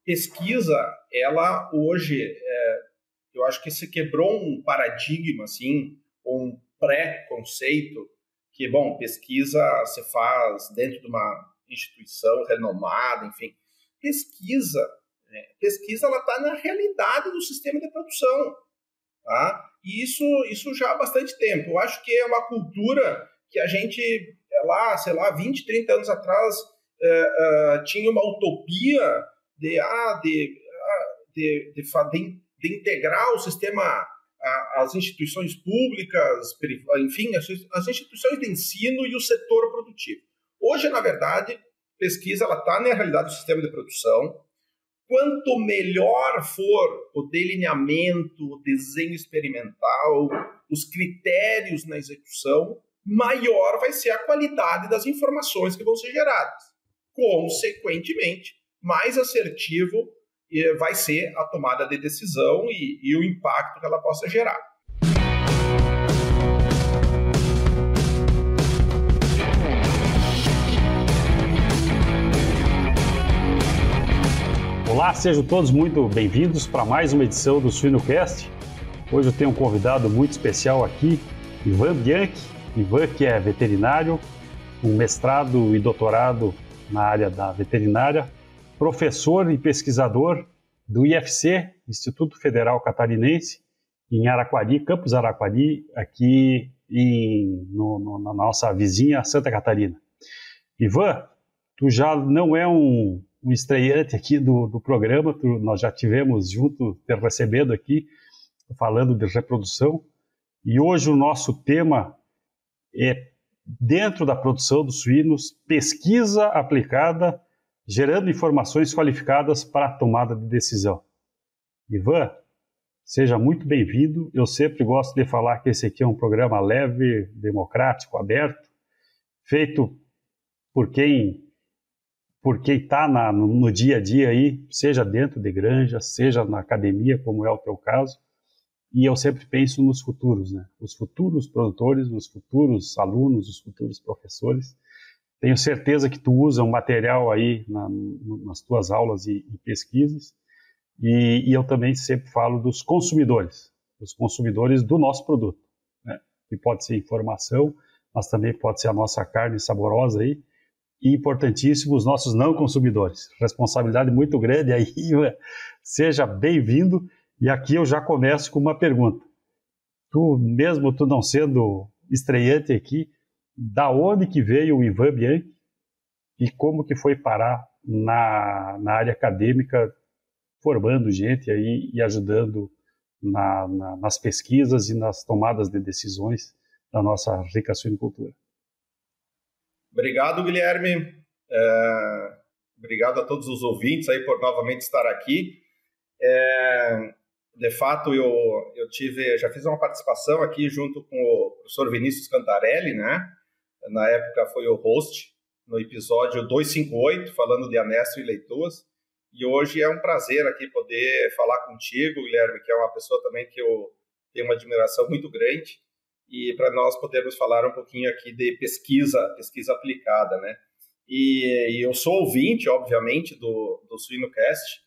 pesquisa, ela hoje, eu acho que se quebrou um paradigma, assim, um pré-conceito, que, bom, pesquisa se faz dentro de uma instituição renomada, enfim. Pesquisa ela está na realidade do sistema de produção, tá? E isso já há bastante tempo. Eu acho que é uma cultura que a gente, lá, sei lá, 20, 30 anos atrás, tinha uma utopia de integrar o sistema, as instituições públicas, enfim, as instituições de ensino e o setor produtivo. Hoje, na verdade, pesquisa está na realidade do sistema de produção. Quanto melhor for o delineamento, o desenho experimental, os critérios na execução, maior vai ser a qualidade das informações que vão ser geradas. Consequentemente, mais assertivo vai ser a tomada de decisão e o impacto que ela possa gerar. Olá, sejam todos muito bem-vindos para mais uma edição do Suinocast. Hoje eu tenho um convidado muito especial aqui, Ivan Bianchi. Ivan, que é veterinário, um mestrado e doutorado na área da veterinária, professor e pesquisador do IFC, Instituto Federal Catarinense, em Araquari, Campus Araquari, aqui na nossa vizinha Santa Catarina. Ivan, tu já não é um estreante aqui do programa, nós já tivemos junto, te recebendo aqui, falando de reprodução, e hoje o nosso tema é, dentro da produção dos suínos, pesquisa aplicada, gerando informações qualificadas para a tomada de decisão. Ivan, seja muito bem-vindo. Eu sempre gosto de falar que esse aqui é um programa leve, democrático, aberto, feito por quem está no dia a dia aí, seja dentro de granja, seja na academia, como é o teu caso. E eu sempre penso nos futuros, né? Os futuros produtores, os futuros alunos, os futuros professores. Tenho certeza que tu usa um material aí nas tuas aulas e pesquisas. E eu também sempre falo dos consumidores, os consumidores do nosso produto, né? Que pode ser informação, mas também pode ser a nossa carne saborosa aí. E importantíssimo, os nossos não consumidores. Responsabilidade muito grande aí, seja bem-vindo. E aqui eu já começo com uma pergunta. Mesmo tu não sendo estreante aqui, da onde que veio o Ivan Bianchi e como que foi parar na área acadêmica, formando gente aí e ajudando nas pesquisas e nas tomadas de decisões da nossa rica suinocultura? Obrigado, Guilherme. Obrigado a todos os ouvintes aí por novamente estar aqui. De fato, eu já fiz uma participação aqui junto com o professor Vinícius Cantarelli, né? Na época foi o host no episódio 258, falando de Anesto e Leitoas. E hoje é um prazer aqui poder falar contigo, Guilherme, que é uma pessoa também que eu tenho uma admiração muito grande. E para nós podermos falar um pouquinho aqui de pesquisa aplicada, né? E eu sou ouvinte, obviamente, do Suinocast,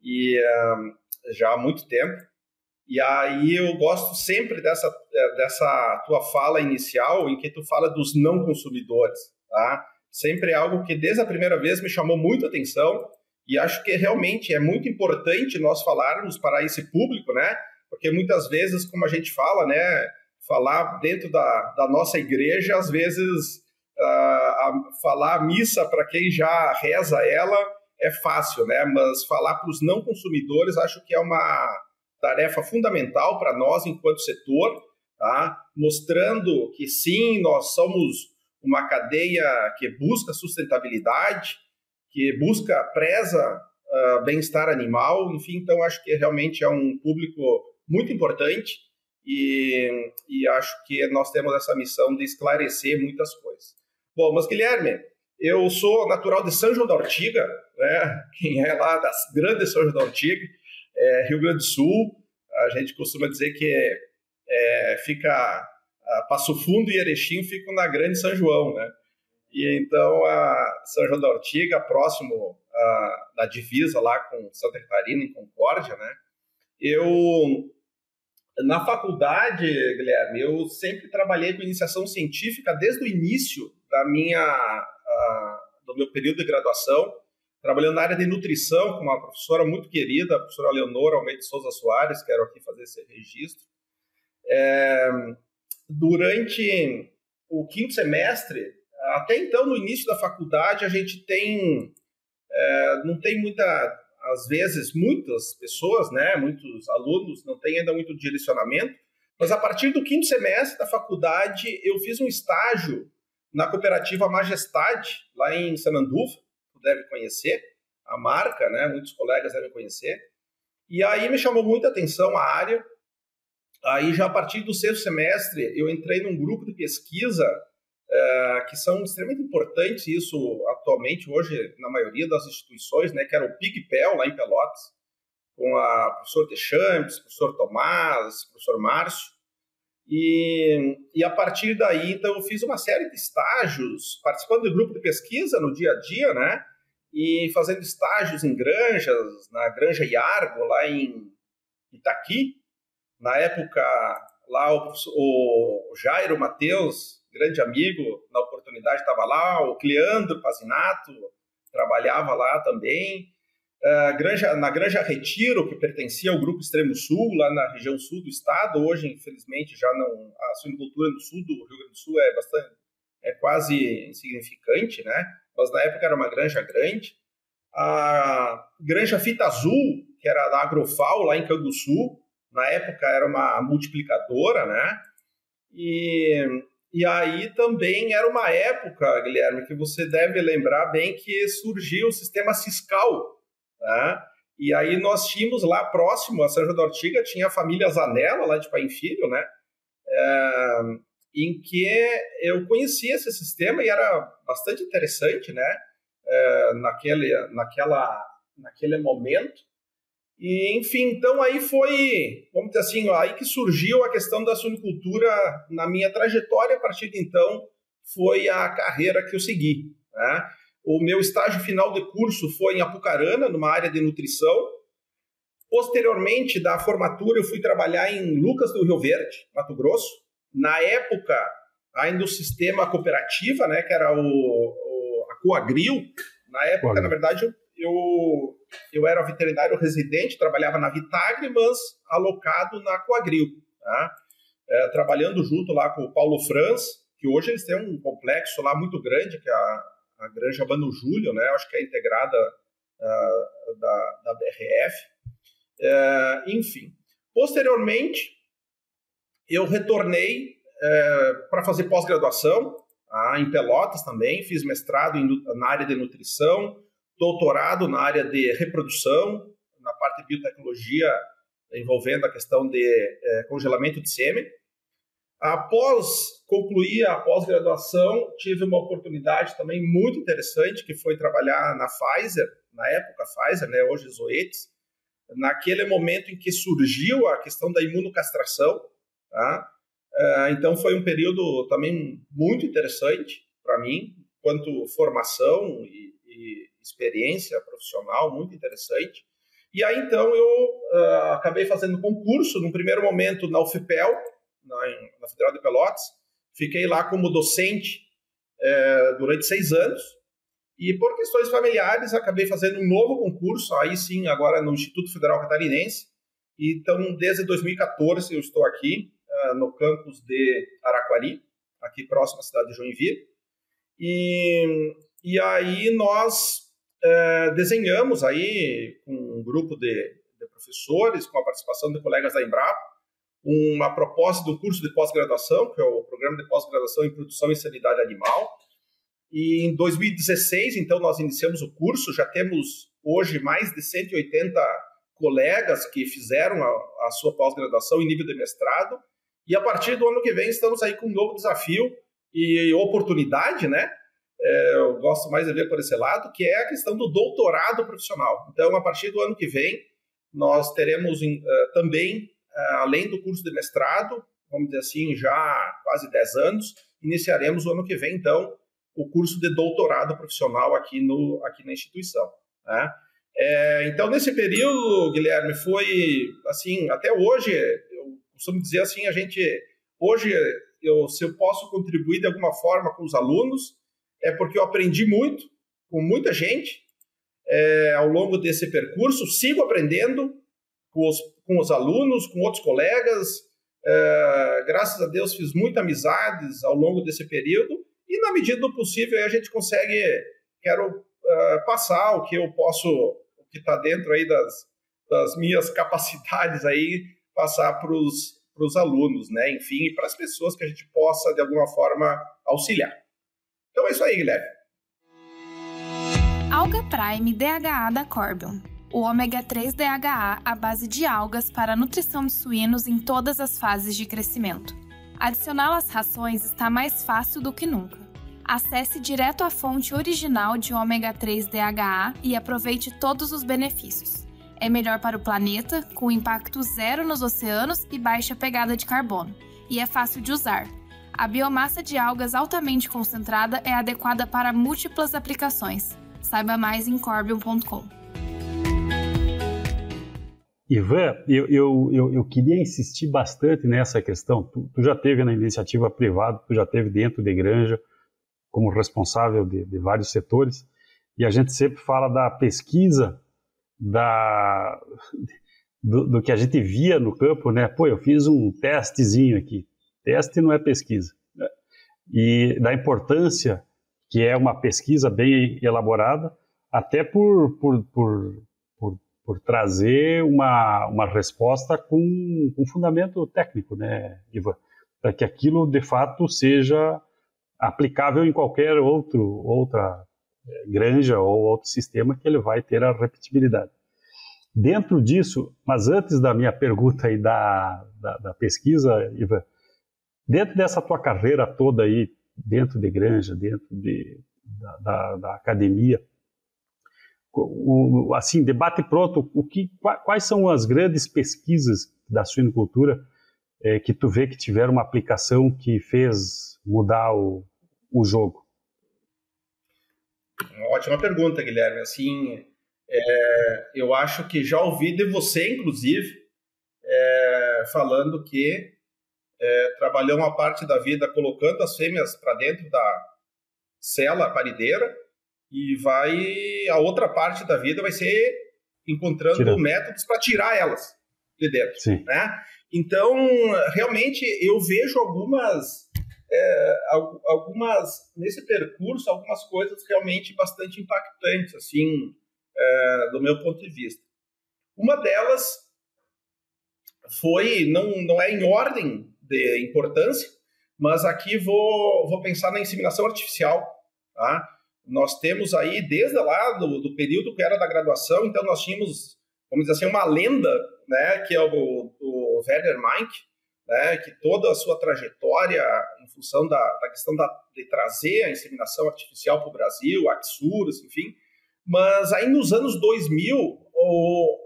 e já há muito tempo. E aí eu gosto sempre dessa tua fala inicial, em que tu fala dos não consumidores, tá? Sempre é algo que desde a primeira vez me chamou muito a atenção, e acho que realmente é muito importante nós falarmos para esse público, né? Porque muitas vezes, como a gente fala, né? Falar dentro da nossa igreja, às vezes, falar a missa para quem já reza ela é fácil, né? Mas falar para os não consumidores, acho que é uma tarefa fundamental para nós enquanto setor, tá? Mostrando que sim, nós somos uma cadeia que busca sustentabilidade, que preza bem-estar animal, enfim, então acho que realmente é um público muito importante. E acho que nós temos essa missão de esclarecer muitas coisas. Bom, mas Guilherme, eu sou natural de São João da Ortiga, né? Quem é lá das grandes São João da Ortiga, Rio Grande do Sul, a gente costuma dizer que fica Passo Fundo e Erechim ficam na grande São João, né? E então São João da Ortiga, próximo da divisa lá com Santa Catarina, em Concórdia, né? Na faculdade, Guilherme, eu sempre trabalhei com iniciação científica desde o início do meu período de graduação, trabalhando na área de nutrição com uma professora muito querida, a professora Leonora Almeida de Souza Soares, quero aqui fazer esse registro. Durante o quinto semestre, até então, no início da faculdade, a gente não tem às vezes, muitas pessoas, né, muitos alunos, não tem ainda muito direcionamento, mas a partir do quinto semestre da faculdade, eu fiz um estágio na cooperativa Majestade, lá em Sananduva, tu deve conhecer a marca, né, muitos colegas devem conhecer, e aí me chamou muita atenção a área. Aí já a partir do sexto semestre, eu entrei num grupo de pesquisa que são extremamente importantes, isso atualmente, hoje, na maioria das instituições, né, que era o PIGPEL, lá em Pelotas, com a professor Deschamps, professor Tomás, professor Márcio, e a partir daí, então, eu fiz uma série de estágios, participando do grupo de pesquisa no dia a dia, né, e fazendo estágios em granjas, na Granja Iargo, lá em Itaqui. Na época, lá o Jairo Mateus, grande amigo, na oportunidade estava lá, o Cleandro Pazinato trabalhava lá também, na Granja Retiro, que pertencia ao Grupo Extremo Sul, lá na região sul do estado. Hoje, infelizmente, já não, a suinocultura no sul do Rio Grande do Sul é quase insignificante, né? Mas na época era uma granja grande. A Granja Fita Azul, que era da Agrofal, lá em Canguçu, na época era uma multiplicadora, né? E aí também era uma época, Guilherme, que você deve lembrar bem, que surgiu o sistema Siscal, né? E aí nós tínhamos lá próximo a São João da Ortiga, tinha a família Zanella, lá de Paim Filho, né? Em que eu conhecia esse sistema e era bastante interessante, né? Naquele momento. E, enfim, então aí foi, vamos dizer assim, aí que surgiu a questão da suinocultura na minha trajetória. A partir de então, foi a carreira que eu segui, né? O meu estágio final de curso foi em Apucarana, numa área de nutrição. Posteriormente da formatura, eu fui trabalhar em Lucas do Rio Verde, Mato Grosso. Na época, ainda o sistema cooperativa, né, que era a Coagril. Na época, na verdade, eu era veterinário residente, trabalhava na Vitagre, mas alocado na Coagril, tá? Trabalhando junto lá com o Paulo Franz, que hoje eles têm um complexo lá muito grande, que é a Granja Bano Júlio, né? Acho que é integrada da BRF. Enfim, posteriormente, eu retornei para fazer pós-graduação em Pelotas também, fiz mestrado na área de nutrição, doutorado na área de reprodução, na parte de biotecnologia, envolvendo a questão de congelamento de sêmen. Após concluir a pós-graduação, tive uma oportunidade também muito interessante, que foi trabalhar na Pfizer, na época Pfizer, né, hoje Zoetis, naquele momento em que surgiu a questão da imunocastração, tá? Então foi um período também muito interessante para mim, quanto formação e experiência profissional muito interessante. E aí, então, eu acabei fazendo concurso, no primeiro momento, na UFPEL, na Federal de Pelotas. Fiquei lá como docente durante 6 anos. E, por questões familiares, acabei fazendo um novo concurso, aí sim, agora no Instituto Federal Catarinense. Então, desde 2014, eu estou aqui no campus de Araquari, aqui próximo à cidade de Joinville. E aí nós desenhamos aí com um grupo de professores, com a participação de colegas da Embrapa, uma proposta do curso de pós-graduação, que é o Programa de Pós-Graduação em Produção e Sanidade Animal. E em 2016, então, nós iniciamos o curso, já temos hoje mais de 180 colegas que fizeram a sua pós-graduação em nível de mestrado, e a partir do ano que vem estamos aí com um novo desafio e oportunidade, né? Eu gosto mais de ver por esse lado, que é a questão do doutorado profissional. Então, a partir do ano que vem, nós teremos também, além do curso de mestrado, vamos dizer assim, já há quase 10 anos, iniciaremos o ano que vem, então, o curso de doutorado profissional aqui na instituição. né? Então, nesse período, Guilherme, foi assim, até hoje, eu costumo dizer assim, hoje, se eu posso contribuir de alguma forma com os alunos, é porque eu aprendi muito com muita gente ao longo desse percurso, sigo aprendendo com os alunos, com outros colegas, graças a Deus fiz muitas amizades ao longo desse período e na medida do possível a gente quero passar o que eu posso, o que está dentro aí das minhas capacidades aí, passar para os alunos, né? Enfim, e para as pessoas que a gente possa de alguma forma auxiliar. Então é isso aí, Guilherme. Alga Prime DHA da Corbion. O ômega 3 DHA à base de algas para a nutrição de suínos em todas as fases de crescimento. Adicioná-lo às rações está mais fácil do que nunca. Acesse direto a fonte original de ômega 3 DHA e aproveite todos os benefícios. É melhor para o planeta, com impacto zero nos oceanos e baixa pegada de carbono. E é fácil de usar. A biomassa de algas altamente concentrada é adequada para múltiplas aplicações. Saiba mais em corbion.com. Ivan, eu queria insistir bastante nessa questão. Tu já teve na iniciativa privada, tu já teve dentro de granja, como responsável de vários setores, e a gente sempre fala da pesquisa, do que a gente via no campo, né? Pô, eu fiz um testezinho aqui. Teste não é pesquisa. Né? E da importância que é uma pesquisa bem elaborada, até por trazer uma resposta com fundamento técnico, né, Ivan? Para que aquilo, de fato, seja aplicável em qualquer outra granja ou outro sistema que ele vai ter a repetibilidade. Dentro disso, mas antes da minha pergunta aí da pesquisa, Ivan, dentro dessa tua carreira toda aí, dentro de granja, dentro da academia, assim, debate pronto, quais são as grandes pesquisas da suinocultura que tu vê que tiveram uma aplicação que fez mudar o jogo? Uma ótima pergunta, Guilherme. Assim, eu acho que já ouvi de você, inclusive, falando que trabalhou uma parte da vida colocando as fêmeas para dentro da cela parideira e a outra parte da vida vai ser encontrando métodos para tirar elas de dentro. Sim. Né? Então, realmente, eu vejo algumas, nesse percurso, algumas coisas realmente bastante impactantes, assim, do meu ponto de vista. Uma delas foi, não é em ordem de importância, mas aqui vou pensar na inseminação artificial. Tá? Nós temos aí, desde lá do período que era da graduação, então nós tínhamos, vamos dizer assim, uma lenda, né, que é o Werner Meinck, né, que toda a sua trajetória em função da questão de trazer a inseminação artificial para o Brasil, Axuras, enfim, mas aí nos anos 2000,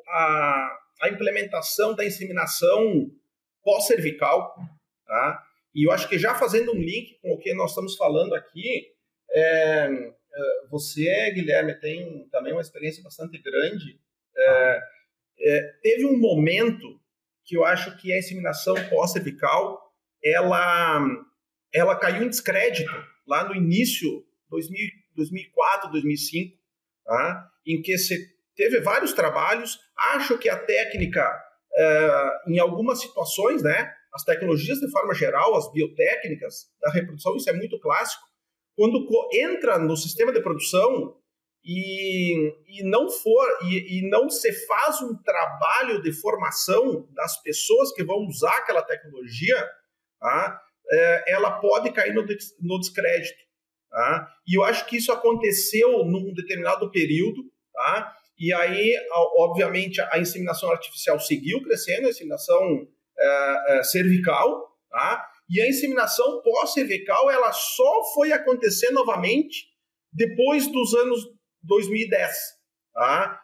a implementação da inseminação pós-cervical, tá? E eu acho que já fazendo um link com o que nós estamos falando aqui, você, Guilherme, tem também uma experiência bastante grande. Teve um momento que eu acho que a inseminação pós-cervical ela caiu em descrédito lá no início, 2004, 2005, tá? Em que se teve vários trabalhos. Acho que a técnica, em algumas situações, né, as tecnologias de forma geral, as biotécnicas da reprodução, isso é muito clássico, quando entra no sistema de produção e não se faz um trabalho de formação das pessoas que vão usar aquela tecnologia, tá? Ela pode cair no descrédito. Tá? E eu acho que isso aconteceu num determinado período, tá? E aí, obviamente, a inseminação artificial seguiu crescendo, a inseminação cervical, tá? E a inseminação pós-cervical ela só foi acontecer novamente depois dos anos 2010, tá?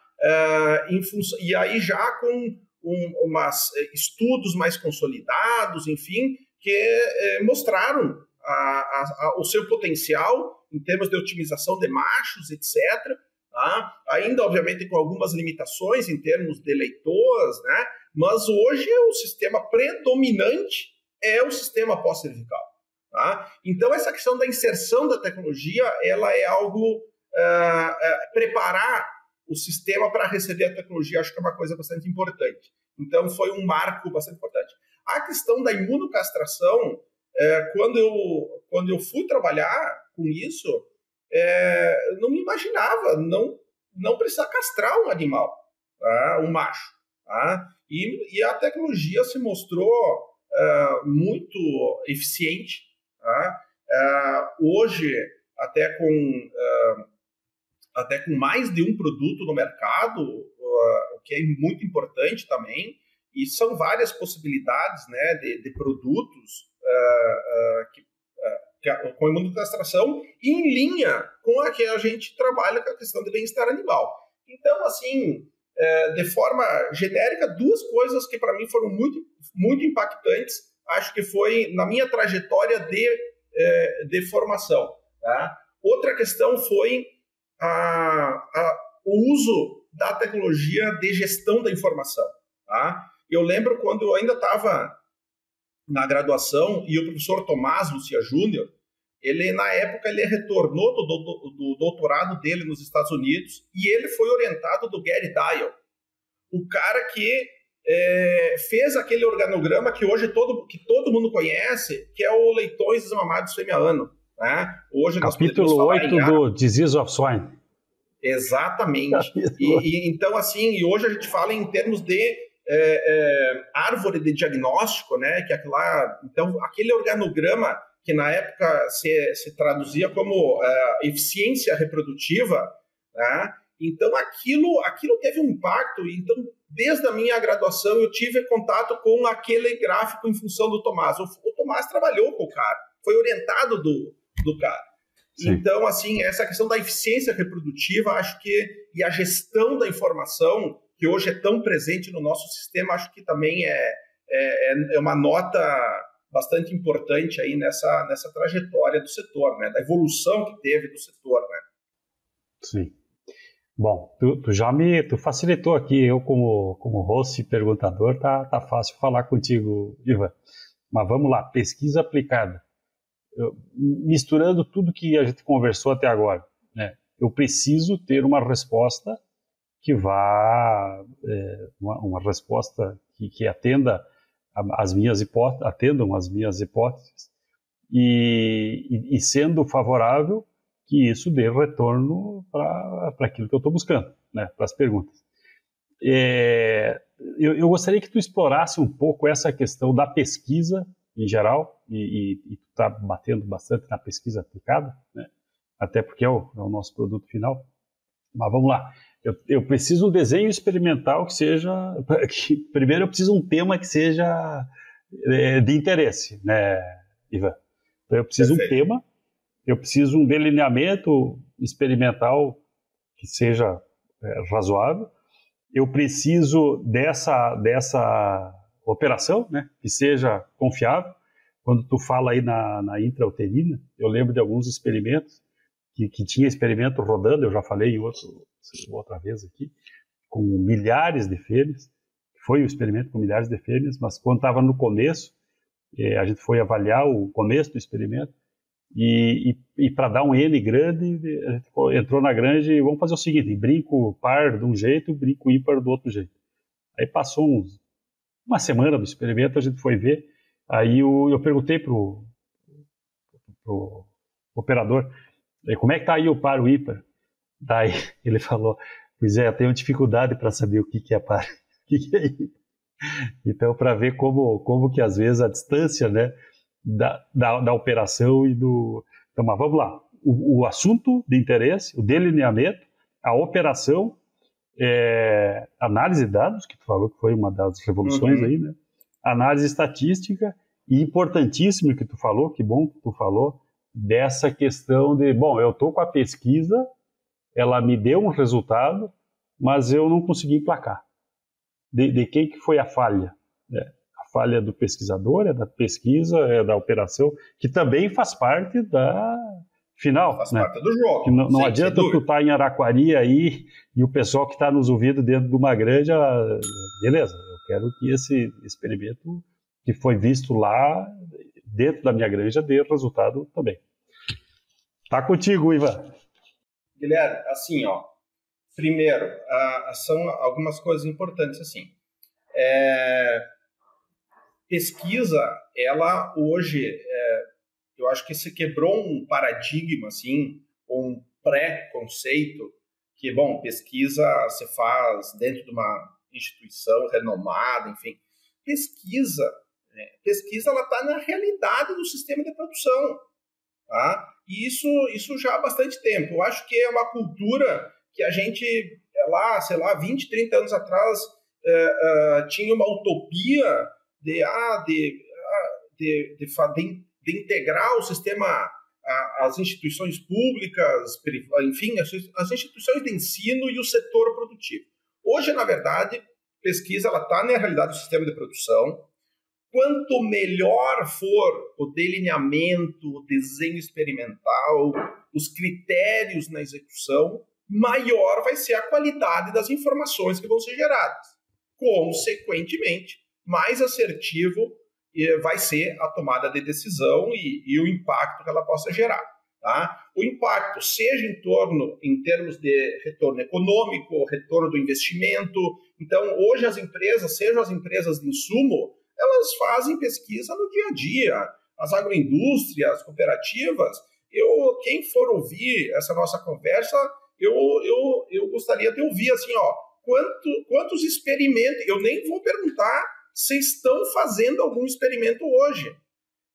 E aí já com estudos mais consolidados, enfim, que mostraram o seu potencial em termos de otimização de machos, etc., Tá? Ainda, obviamente, com algumas limitações em termos de leitores, né? Mas hoje o sistema predominante é o sistema pós-cervical. Tá? Então, essa questão da inserção da tecnologia, ela é algo, preparar o sistema para receber a tecnologia, acho que é uma coisa bastante importante. Então, foi um marco bastante importante. A questão da imunocastração, quando eu fui trabalhar com isso, eu não me imaginava não precisar castrar um animal, tá? Um macho. Tá? E a tecnologia se mostrou muito eficiente. Tá? Hoje, até com mais de um produto no mercado, o que é muito importante também, e são várias possibilidades, né, de produtos com imunocastração em linha com a que a gente trabalha com a questão do bem-estar animal. Então, assim, de forma genérica, duas coisas que para mim foram muito, muito impactantes, acho que foi na minha trajetória de formação. Tá? Outra questão foi o uso da tecnologia de gestão da informação. Tá? Eu lembro quando eu ainda estava na graduação e o professor Tomás Lucia Júnior, na época, ele retornou do doutorado dele nos Estados Unidos e ele foi orientado do Gary Dial, o cara que fez aquele organograma que hoje todo mundo conhece, que é o leitões desmamados fêmea-ano. Né? Hoje Capítulo 8 do Disease of Swine. Exatamente. Então, assim, e hoje a gente fala em termos de árvore de diagnóstico, né? Que então, aquele organograma que na época se traduzia como eficiência reprodutiva, né? Então aquilo teve um impacto. Então, desde a minha graduação, eu tive contato com aquele gráfico em função do Tomás. O Tomás trabalhou com o cara, foi orientado do cara. Sim. Então, assim, essa questão da eficiência reprodutiva, acho que, e a gestão da informação, que hoje é tão presente no nosso sistema, acho que também é uma nota bastante importante aí nessa trajetória do setor, né? Da evolução que teve do setor, né? Sim. Bom, tu facilitou aqui, eu como host e perguntador, tá fácil falar contigo, Ivan. Mas vamos lá, pesquisa aplicada. Misturando tudo que a gente conversou até agora, né? Eu preciso ter uma resposta que uma resposta que atendam as minhas hipóteses e sendo favorável, que isso dê retorno para aquilo que eu estou buscando, né, para as perguntas. Eu gostaria que tu explorasse um pouco essa questão da pesquisa em geral, e tu está batendo bastante na pesquisa aplicada, né, até porque é o nosso produto final. Mas vamos lá. Eu preciso um desenho experimental primeiro eu preciso um tema que seja de interesse, né, Ivan? Então eu preciso um tema, eu preciso um delineamento experimental que seja razoável, eu preciso dessa operação, né, que seja confiável. Quando tu fala aí na intrauterina, eu lembro de alguns experimentos que tinha experimento rodando, eu já falei outra vez aqui, com milhares de fêmeas. Foi um experimento com milhares de fêmeas, mas quando estava no começo, a gente foi avaliar o começo do experimento e para dar um N grande, a gente entrou na grande e vamos fazer o seguinte, brinco par de um jeito, brinco ímpar do outro jeito. Aí passou uma semana do experimento, a gente foi ver, aí eu perguntei pro operador, como é que está aí o par, o ímpar? Daí ele falou, pois eu tenho dificuldade para saber o que é par, o que é ímpar. Então, para ver como que às vezes a distância, né, da operação e do... Então, mas vamos lá, o assunto de interesse, o delineamento, a operação, análise de dados, que tu falou que foi uma das revoluções aí, né? Análise estatística, e importantíssimo que tu falou, que bom que tu falou, dessa questão de, bom, eu estou com a pesquisa, ela me deu um resultado, mas eu não consegui emplacar. De quem que foi a falha? A falha do pesquisador, da pesquisa, da operação, que também faz parte final. Faz né? parte do jogo. Que não adianta tu estar em Araquari aí e o pessoal que está nos ouvindo dentro de uma granja, beleza, eu quero que esse experimento que foi visto lá dentro da minha granja dê resultado também. Tá contigo, Ivan. Guilherme, assim, primeiro, são algumas coisas importantes, assim. Pesquisa, ela hoje, eu acho que se quebrou um paradigma, assim, um pré-conceito, que, bom, pesquisa se faz dentro de uma instituição renomada, enfim. Pesquisa ela está na realidade do sistema de produção, tá? E isso já há bastante tempo. Eu acho que é uma cultura que a gente, lá, sei lá, 20, 30 anos atrás, tinha uma utopia de integrar o sistema, as instituições públicas, enfim, as instituições de ensino e o setor produtivo. Hoje, na verdade, pesquisa está na realidade do sistema de produção. Quanto melhor for o delineamento, o desenho experimental, os critérios na execução, maior vai ser a qualidade das informações que vão ser geradas. Consequentemente, mais assertivo vai ser a tomada de decisão e o impacto que ela possa gerar. Tá? O impacto, seja em termos de retorno econômico, retorno do investimento. Então, hoje as empresas, sejam as empresas de insumo, elas fazem pesquisa no dia a dia. As agroindústrias, as cooperativas, quem for ouvir essa nossa conversa, eu gostaria de ouvir assim, quantos experimentos, eu nem vou perguntar se estão fazendo algum experimento hoje.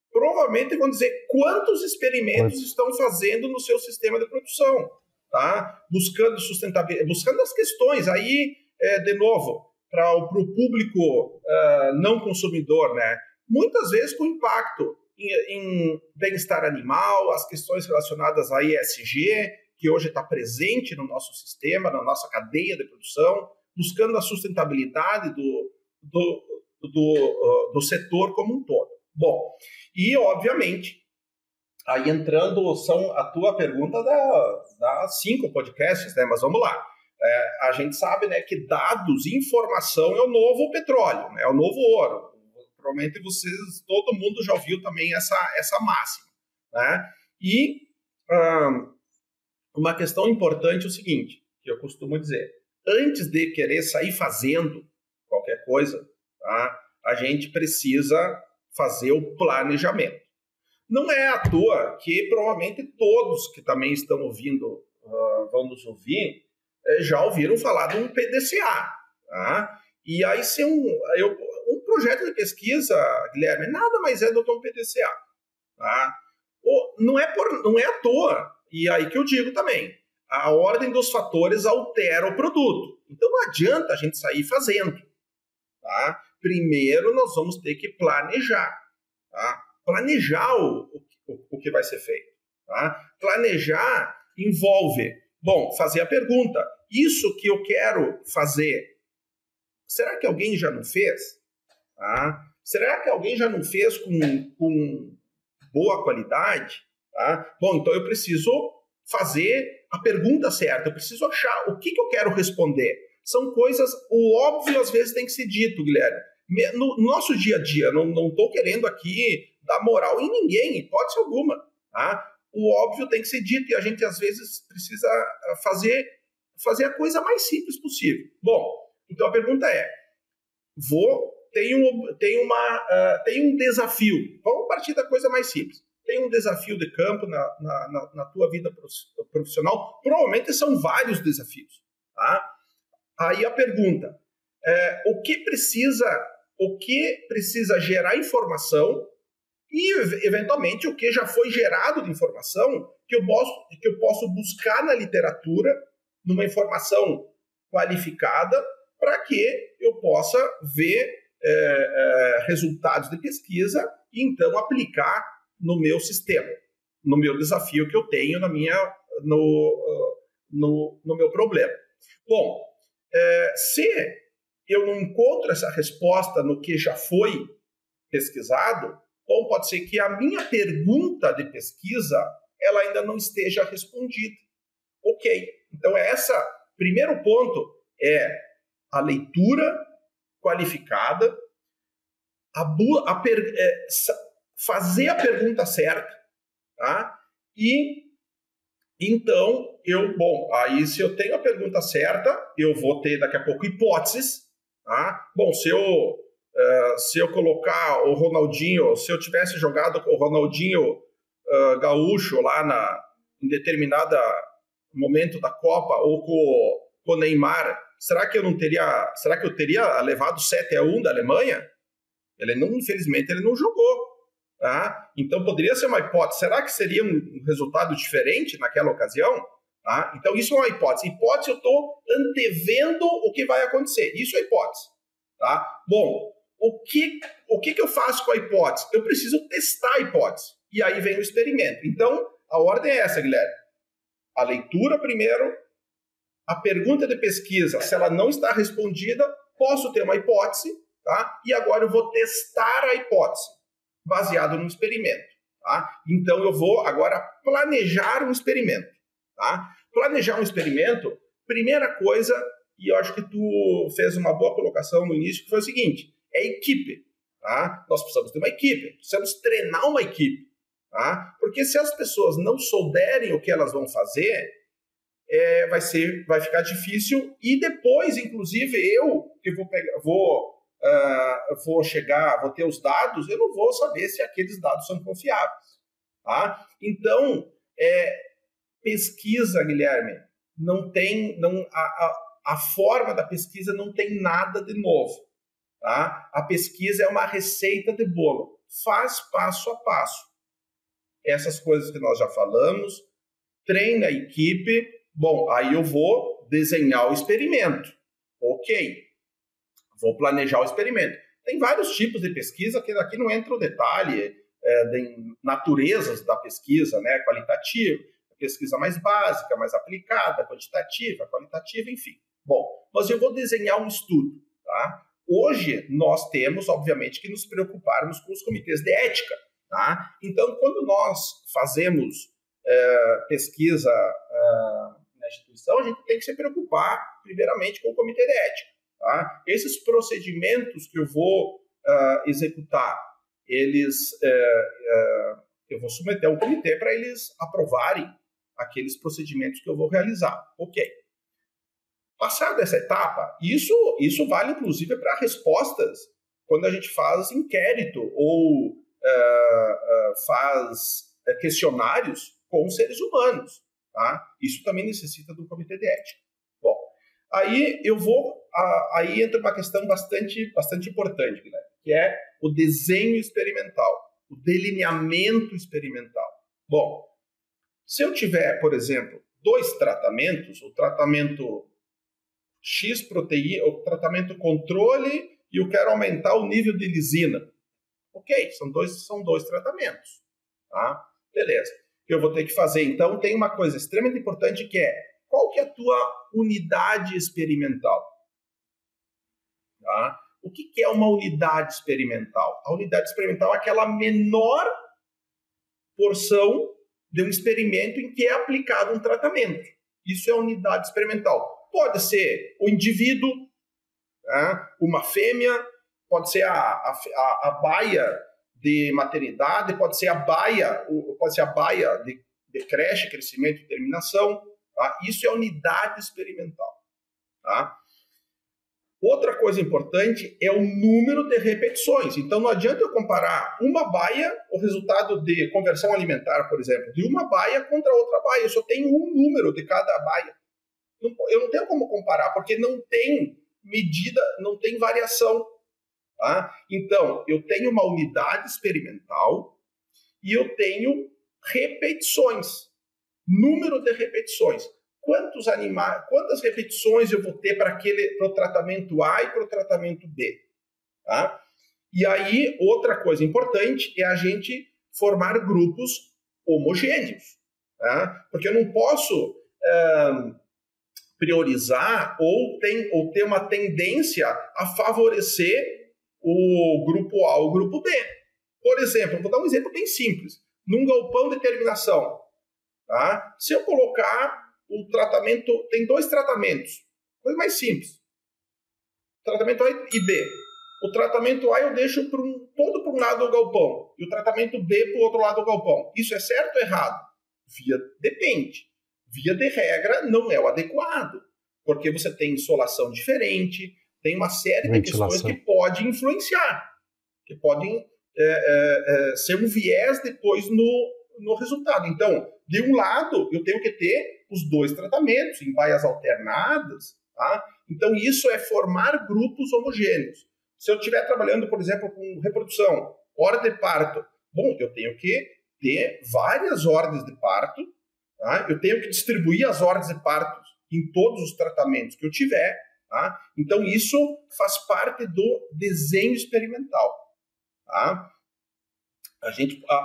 Provavelmente vão dizer quantos experimentos estão fazendo no seu sistema de produção, tá? Buscando sustentabilidade, buscando as questões. Aí, de novo, para o público não consumidor, né? Muitas vezes com impacto em bem-estar animal, as questões relacionadas à ESG, que hoje está presente no nosso sistema, na nossa cadeia de produção, buscando a sustentabilidade do setor como um todo. Bom, e obviamente, aí entrando, a tua pergunta dá 5 podcasts, né? Mas vamos lá. A gente sabe, né, que dados, informação é o novo petróleo, né, é o novo ouro. Provavelmente todo mundo já ouviu também essa máxima. Né? E uma questão importante é o seguinte, que eu costumo dizer, antes de querer sair fazendo qualquer coisa, tá, a gente precisa fazer o planejamento. Não é à toa que provavelmente todos que também estão ouvindo, vão nos ouvir, já ouviram falar de um PDCA. Tá? E aí, se um projeto de pesquisa, Guilherme, nada mais é do que um PDCA. Tá? Não é à toa, e aí que eu digo também, a ordem dos fatores altera o produto. Então não adianta a gente sair fazendo. Tá? Primeiro nós vamos ter que planejar. Tá? Planejar o que vai ser feito. Tá? Planejar envolve, fazer a pergunta, isso que eu quero fazer, será que alguém já não fez? Tá? Será que alguém já não fez com boa qualidade? Tá? Bom, então eu preciso fazer a pergunta certa, eu preciso achar o que eu quero responder. São coisas, o óbvio às vezes tem que ser dito, Guilherme. No nosso dia a dia, não estou querendo aqui dar moral em ninguém, hipótese alguma. Tá? O óbvio tem que ser dito e a gente às vezes precisa fazer a coisa mais simples possível. Bom, então a pergunta é, tem um desafio, vamos partir da coisa mais simples. Tem um desafio de campo na tua vida profissional, provavelmente são vários desafios. Tá? Aí a pergunta, o que precisa gerar informação e, eventualmente, o que já foi gerado de informação que eu posso buscar na literatura, numa informação qualificada, para que eu possa ver resultados de pesquisa e, então, aplicar no meu sistema, no meu desafio que eu tenho no meu problema. Bom, se eu não encontro essa resposta no que já foi pesquisado, ou pode ser que a minha pergunta de pesquisa ela ainda não esteja respondida. Ok. Então, primeiro ponto é a leitura qualificada, fazer a pergunta certa, tá? E então, aí se eu tenho a pergunta certa, eu vou ter daqui a pouco hipóteses, tá? Bom, se eu colocar o Ronaldinho, se eu tivesse jogado com o Ronaldinho Gaúcho lá em determinado momento da Copa, ou com o Neymar, será que eu teria levado 7-1 da Alemanha? Infelizmente, ele não jogou. Tá? Então, poderia ser uma hipótese. Será que seria um resultado diferente naquela ocasião? Tá? Então, isso é uma hipótese. Hipótese, eu estou antevendo o que vai acontecer. Isso é hipótese. Tá? Bom, o que eu faço com a hipótese? Eu preciso testar a hipótese. E aí vem o experimento. Então, a ordem é essa, Guilherme. A leitura primeiro, a pergunta de pesquisa, se ela não está respondida, posso ter uma hipótese, tá? E agora eu vou testar a hipótese, baseado no experimento. Tá? Então, eu vou agora planejar um experimento. Tá? Planejar um experimento, primeira coisa, e eu acho que tu fez uma boa colocação no início, que foi o seguinte, é equipe. Tá? Nós precisamos ter uma equipe, precisamos treinar uma equipe. Tá? Porque se as pessoas não souberem o que elas vão fazer, vai ficar difícil, e depois, inclusive, eu que vou ter os dados, eu não vou saber se aqueles dados são confiáveis. Tá? Então, pesquisa, Guilherme, a forma da pesquisa não tem nada de novo. Tá? A pesquisa é uma receita de bolo, faz passo a passo. Essas coisas que nós já falamos, treina a equipe, bom, aí eu vou desenhar o experimento. Ok. Vou planejar o experimento. Tem vários tipos de pesquisa, que aqui não entra o detalhe de naturezas da pesquisa, né? Qualitativa, pesquisa mais básica, mais aplicada, quantitativa, qualitativa, enfim. Bom, mas eu vou desenhar um estudo. Tá? Hoje, nós temos, obviamente, que nos preocuparmos com os comitês de ética. Tá? Então, quando nós fazemos pesquisa na instituição, a gente tem que se preocupar, primeiramente, com o comitê de ética. Tá? Esses procedimentos que eu vou executar, eu vou submeter a um comitê para eles aprovarem aqueles procedimentos que eu vou realizar. Ok. Passada essa etapa, isso vale inclusive para respostas quando a gente faz inquérito ou faz questionários com seres humanos. Tá? Isso também necessita do comitê de ética. Bom, aí entra uma questão bastante importante, Guilherme, que é o desenho experimental, o delineamento experimental. Bom, se eu tiver, por exemplo, 2 tratamentos, o tratamento X proteína, o tratamento controle, e eu quero aumentar o nível de lisina. Ok, são dois tratamentos. Tá? Beleza. O que eu vou ter que fazer, então, tem uma coisa extremamente importante que é, qual que é a tua unidade experimental? Tá? O que é uma unidade experimental? A unidade experimental é aquela menor porção de um experimento em que é aplicado um tratamento. Isso é unidade experimental. Pode ser o indivíduo, tá? Uma fêmea, pode ser a baia de maternidade, pode ser a baia de creche, crescimento e terminação. Tá? Isso é unidade experimental. Tá? Outra coisa importante é o número de repetições. Então, não adianta eu comparar uma baia, o resultado de conversão alimentar, por exemplo, de uma baia contra outra baia. Eu só tenho um número de cada baia. Eu não tenho como comparar, porque não tem medida, não tem variação. Tá? Então, eu tenho uma unidade experimental e eu tenho repetições. Número de repetições. Quantas repetições eu vou ter para o tratamento A e para o tratamento B? Tá? E aí, outra coisa importante é a gente formar grupos homogêneos. Tá? Porque eu não posso priorizar ou ter uma tendência a favorecer o grupo A ou o grupo B. Por exemplo, vou dar um exemplo bem simples. Num galpão de terminação, Tá? Se eu colocar o tratamento, tem 2 tratamentos, coisa mais simples. Tratamento A e B. O tratamento A eu deixo todo para um lado do galpão e o tratamento B para o outro lado do galpão. Isso é certo ou errado? Depende. Via de regra, não é o adequado, porque você tem insolação diferente, tem uma série de questões que podem influenciar, que podem ser um viés depois no resultado. Então, de um lado, eu tenho que ter os 2 tratamentos em baias alternadas, tá? Então, isso é formar grupos homogêneos. Se eu estiver trabalhando, por exemplo, com reprodução, ordem de parto, bom, eu tenho que ter várias ordens de parto, tá? Eu tenho que distribuir as ordens de parto em todos os tratamentos que eu tiver, tá? Então, isso faz parte do desenho experimental. Tá?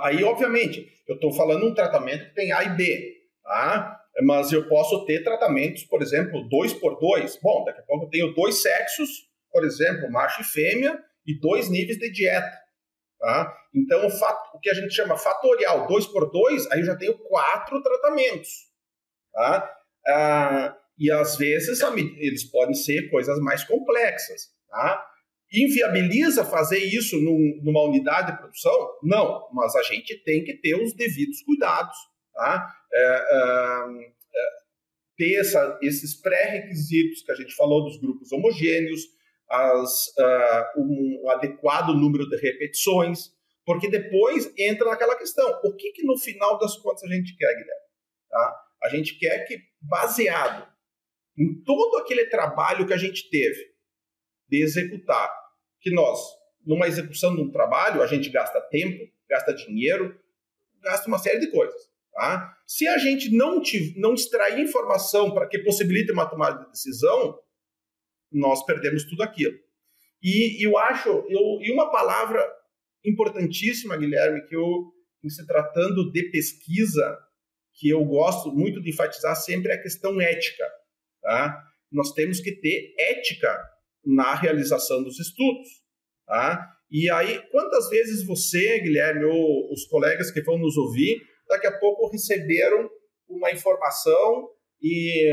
Aí, obviamente, eu estou falando um tratamento que tem A e B, tá? Mas eu posso ter tratamentos, por exemplo, 2x2. Bom, daqui a pouco eu tenho 2 sexos, por exemplo, macho e fêmea, e 2 níveis de dieta. Tá? Então, o que a gente chama fatorial 2x2, aí eu já tenho 4 tratamentos. Tá? E às vezes eles podem ser coisas mais complexas. Tá? Inviabiliza fazer isso numa unidade de produção? Não, mas a gente tem que ter os devidos cuidados. Tá? Ter esses pré-requisitos que a gente falou dos grupos homogêneos, um adequado número de repetições, porque depois entra naquela questão, o que no final das contas a gente quer, Guilherme? Tá? A gente quer que, baseado em todo aquele trabalho que a gente teve de executar, que nós, numa execução de um trabalho, a gente gasta tempo, gasta dinheiro, gasta uma série de coisas. Tá? Se a gente não extrair informação para que possibilite uma tomada de decisão, nós perdemos tudo aquilo. E eu acho, e uma palavra importantíssima, Guilherme, que em se tratando de pesquisa, que eu gosto muito de enfatizar sempre, é a questão ética. Tá? Nós temos que ter ética na realização dos estudos. Tá? E aí, quantas vezes você, Guilherme, ou os colegas que vão nos ouvir, daqui a pouco receberam uma informação e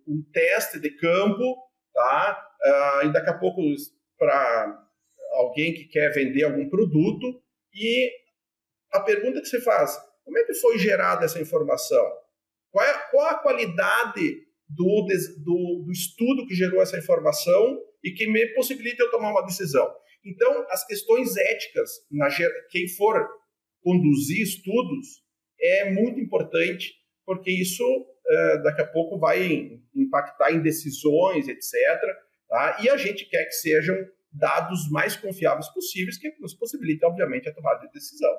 um teste de campo, tá? E daqui a pouco para alguém que quer vender algum produto, e a pergunta que você faz, como é que foi gerada essa informação? Qual a qualidade do estudo que gerou essa informação e que me possibilita eu tomar uma decisão? Então, as questões éticas, quem for conduzir estudos, é muito importante, porque isso daqui a pouco vai impactar em decisões, etc. Tá? E a gente quer que sejam dados mais confiáveis possíveis, que nos possibilitem, obviamente, a tomada de decisão.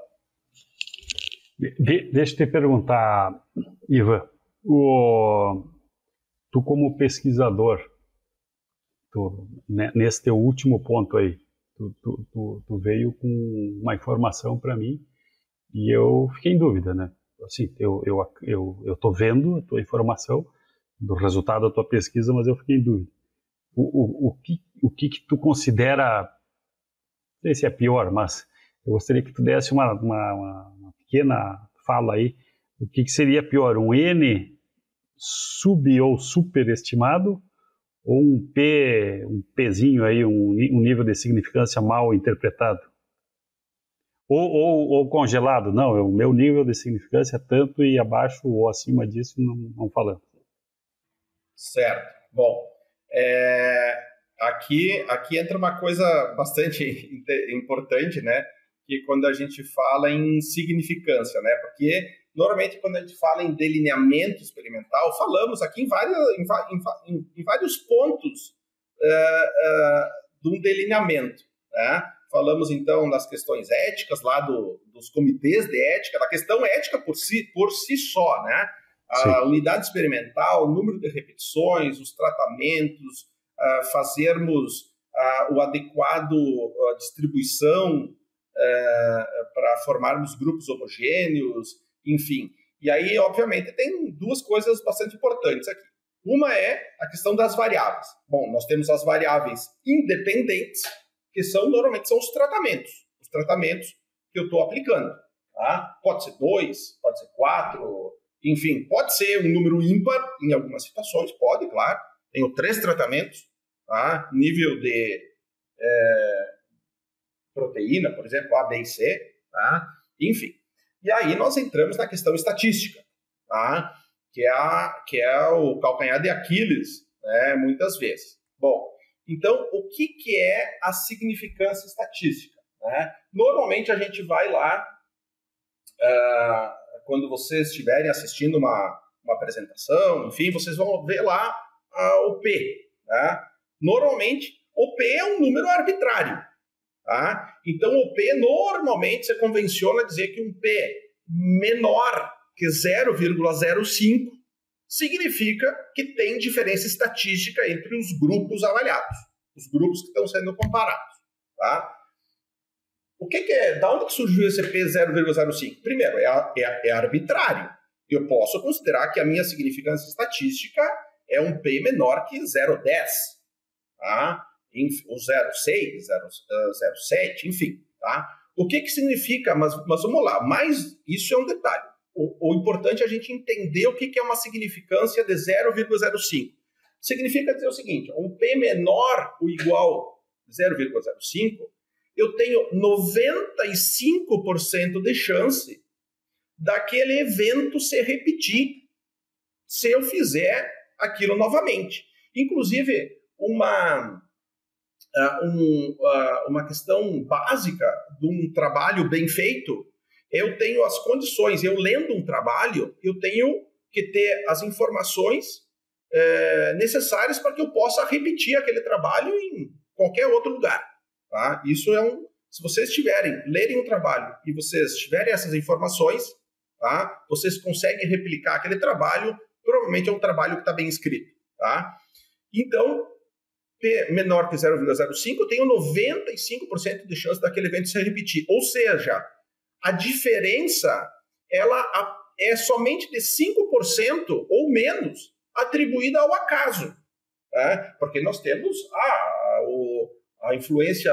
Deixa eu te perguntar, Ivan, tu como pesquisador, nesse teu último ponto aí, tu veio com uma informação para mim e eu fiquei em dúvida, né? Assim, eu tô vendo a tua informação do resultado da tua pesquisa, mas eu fiquei em dúvida. O que tu considera, não sei se é pior, mas eu gostaria que tu desse uma pequena fala aí, o que seria pior, um N sub- ou superestimado, ou um Pzinho aí, um nível de significância mal interpretado? Ou congelado? Não, o meu nível de significância é tanto e abaixo ou acima disso não falando. Certo. Bom, aqui entra uma coisa bastante importante, né? Que quando a gente fala em significância, né? Porque normalmente quando a gente fala em delineamento experimental, falamos aqui em vários pontos de um delineamento, né? Falamos então das questões éticas lá dos comitês de ética, da questão ética por si só, né? A unidade experimental, o número de repetições, os tratamentos, fazermos o adequado distribuição para formarmos grupos homogêneos, enfim. E aí, obviamente, tem duas coisas bastante importantes aqui. Uma é a questão das variáveis. Bom, nós temos as variáveis independentes, que normalmente são os tratamentos que eu estou aplicando. Tá? Pode ser 2, pode ser 4, enfim, pode ser um número ímpar em algumas situações, pode, claro. Tenho 3 tratamentos, tá? Nível de proteína, por exemplo, A, B e C, tá? Enfim. E aí nós entramos na questão estatística, tá? Que é o calcanhar de Aquiles, né? Muitas vezes. Bom, então, o que é a significância estatística? Né? Normalmente a gente vai lá, quando vocês estiverem assistindo uma apresentação, enfim, vocês vão ver lá o P. Tá? Normalmente, o P é um número arbitrário. Tá? Então, o P, normalmente, você convenciona dizer que um P menor que 0,05 significa que tem diferença estatística entre os grupos avaliados, os grupos que estão sendo comparados. Tá? O que é? Da onde que surgiu esse P 0,05? Primeiro, é arbitrário. Eu posso considerar que a minha significância estatística é um P menor que 0,10, tá? Ou 0,6, 0,7, enfim. Tá? O que significa? Mas vamos lá, mas isso é um detalhe. O importante é a gente entender o que é uma significância de 0,05. Significa dizer o seguinte, um P menor ou igual a 0,05, eu tenho 95% de chance daquele evento se repetir se eu fizer aquilo novamente. Inclusive, uma questão básica de um trabalho bem feito, eu tenho as condições, eu lendo um trabalho, eu tenho que ter as informações necessárias para que eu possa repetir aquele trabalho em qualquer outro lugar. Tá? Isso se vocês lerem um trabalho e vocês tiverem essas informações, tá? Vocês conseguem replicar aquele trabalho, provavelmente é um trabalho que está bem escrito. Tá? Então, P menor que 0,05, eu tenho 95% de chance daquele evento se repetir. Ou seja, a diferença ela é somente de 5% ou menos atribuída ao acaso. Tá? Porque nós temos a influência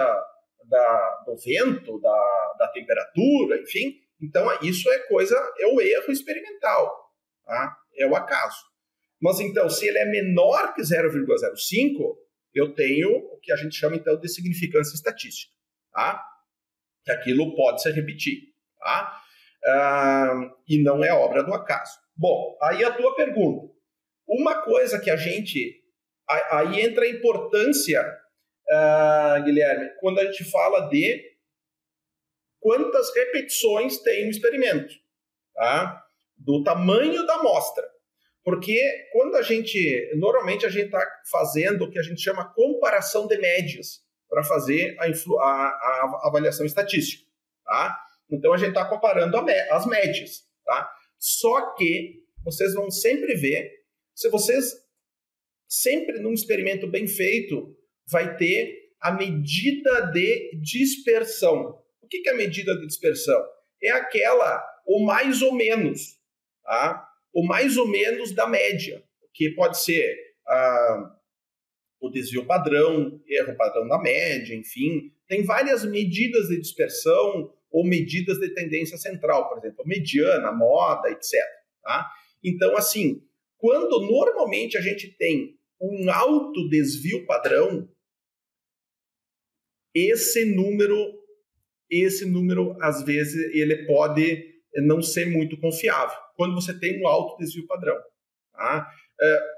do vento, da temperatura, enfim. Então, isso é o erro experimental. Tá? É o acaso. Mas, então, se ele é menor que 0,05, eu tenho o que a gente chama, então, de significância estatística. Tá? Que aquilo pode se repetir. Tá? E não é obra do acaso. Bom, aí a tua pergunta. Uma coisa que a gente... Aí entra a importância, Guilherme, quando a gente fala de quantas repetições tem um experimento. Tá? Do tamanho da amostra. Porque quando normalmente a gente está fazendo o que a gente chama comparação de médias para fazer a avaliação estatística. Tá? Então a gente está comparando as médias. Tá? Só que vocês vão sempre ver, se vocês sempre num experimento bem feito, vai ter a medida de dispersão. O que é a medida de dispersão? É aquela, o mais ou menos, tá? O mais ou menos da média, que pode ser o desvio padrão, erro padrão da média, enfim. Tem várias medidas de dispersão ou medidas de tendência central, por exemplo, mediana, moda, etc. Tá? Então, assim, quando normalmente a gente tem um alto desvio padrão, esse número, às vezes, ele pode não ser muito confiável, quando você tem um alto desvio padrão. Tá?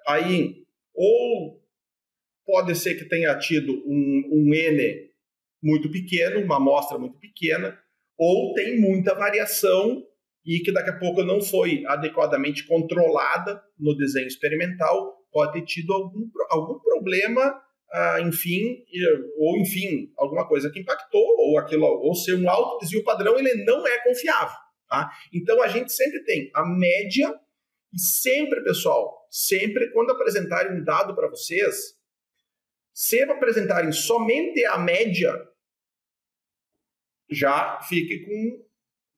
Aí, ou pode ser que tenha tido um N muito pequeno, uma amostra muito pequena, ou tem muita variação e que daqui a pouco não foi adequadamente controlada no desenho experimental, pode ter tido algum problema, enfim, alguma coisa que impactou, ou ser um alto desvio padrão, ele não é confiável. Tá? Então, a gente sempre tem a média e sempre, pessoal, quando apresentarem um dado para vocês, se apresentarem somente a média, já fique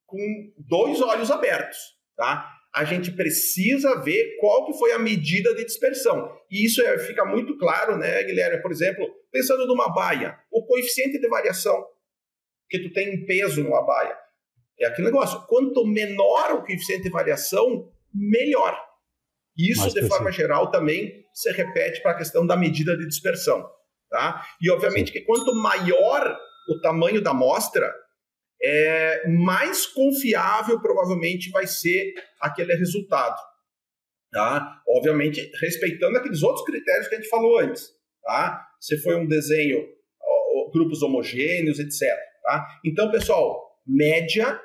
com 2 olhos abertos. Tá? A gente precisa ver qual que foi a medida de dispersão. E isso fica muito claro, né, Guilherme? Por exemplo, pensando numa baia, o coeficiente de variação que tu tem em peso numa baia. É aquele negócio, quanto menor o coeficiente de variação, melhor. Isso, de forma geral, também se repete para a questão da medida de dispersão. Tá? E, obviamente, que quanto maior o tamanho da amostra, mais confiável provavelmente vai ser aquele resultado. Tá? Obviamente, respeitando aqueles outros critérios que a gente falou antes. Tá? Se foi um desenho, grupos homogêneos, etc. Tá? Então, pessoal, média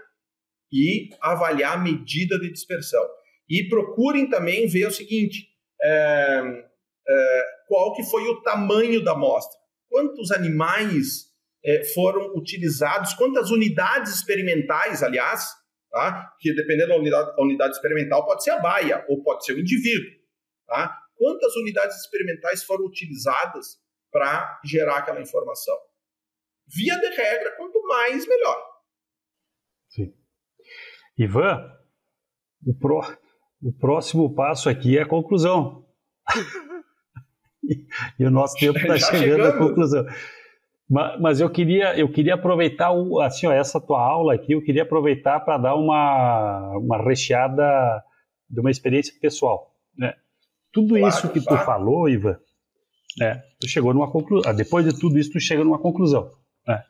e avaliar a medida de dispersão. E procurem também ver o seguinte, qual que foi o tamanho da amostra. Quantos animais foram utilizados, quantas unidades experimentais, aliás, tá? Que dependendo da unidade experimental pode ser a baia ou pode ser o indivíduo. Tá? Quantas unidades experimentais foram utilizadas para gerar aquela informação? Via de regra, quanto mais, melhor. Sim. Ivan, o próximo passo aqui é a conclusão. E o nosso tempo está chegando à conclusão. Mas eu queria aproveitar assim, essa tua aula aqui, eu queria aproveitar para dar uma recheada de uma experiência pessoal. Né? Tudo isso que tu falou, Ivan, né, tu chegou numa conclusão. Depois de tudo isso, tu chega numa conclusão. Né?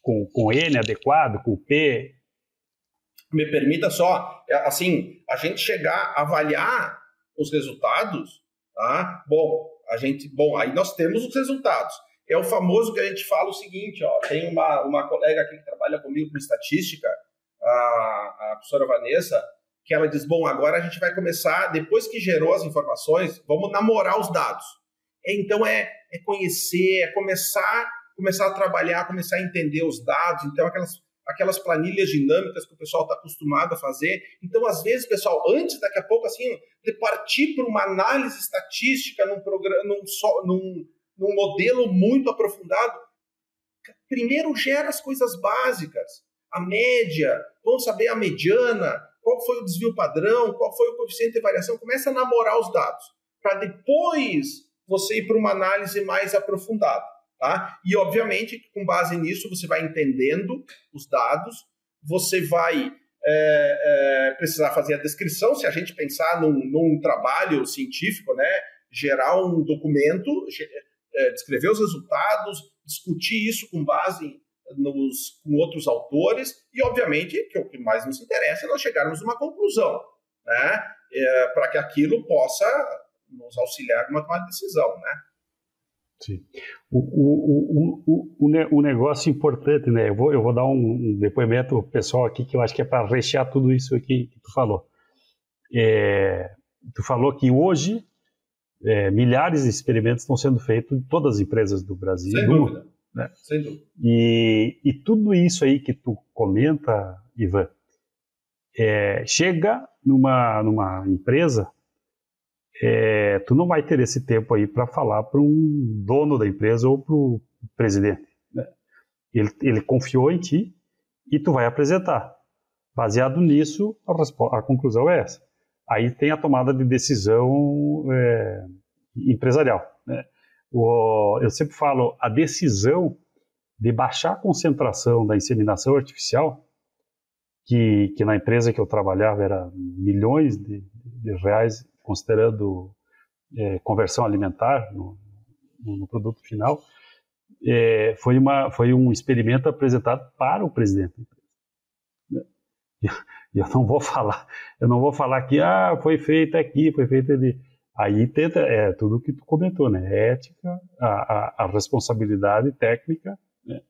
Com N adequado, com P. Me permita só, assim, a gente chegar a avaliar os resultados, tá? Aí nós temos os resultados. É o famoso que a gente fala o seguinte, ó, tem uma colega aqui que trabalha comigo com estatística, a professora Vanessa, que ela diz, agora a gente vai começar, depois que gerou as informações, vamos namorar os dados. Então é conhecer, é começar a trabalhar, começar a entender os dados, então aquelas planilhas dinâmicas que o pessoal está acostumado a fazer. Então, às vezes, pessoal, antes, daqui a pouco, assim, de partir para uma análise estatística num modelo muito aprofundado, primeiro gera as coisas básicas. A média, vamos saber a mediana, qual foi o desvio padrão, qual foi o coeficiente de variação. Começa a namorar os dados, para depois você ir para uma análise mais aprofundada. Tá? E, obviamente, com base nisso, você vai entendendo os dados, você vai precisar fazer a descrição, se a gente pensar num trabalho científico, né? Gerar um documento, descrever os resultados, discutir isso com base com outros autores e, obviamente, que o que mais nos interessa é nós chegarmos a uma conclusão, né? Para que aquilo possa nos auxiliar numa tomada de decisão, né? Sim. O negócio importante, né? Eu vou dar um depoimento pessoal aqui que eu acho que é para rechear tudo isso aqui que tu falou. Tu falou que hoje milhares de experimentos estão sendo feitos em todas as empresas do Brasil. Sem dúvida. Né? Sem dúvida. E tudo isso aí que tu comenta, Ivan, chega numa empresa. Tu não vai ter esse tempo aí para falar para um dono da empresa ou para o presidente. Né? Ele confiou em ti e tu vai apresentar. Baseado nisso, a conclusão é essa. Aí tem a tomada de decisão empresarial. Né? Eu sempre falo, a decisão de baixar a concentração da inseminação artificial, que na empresa que eu trabalhava era milhões de reais, considerando conversão alimentar no produto final, foi um experimento apresentado para o presidente da empresa. E eu não vou falar que foi feito aqui, foi feito ali. Aí tudo o que tu comentou, né? Ética, a responsabilidade técnica, né?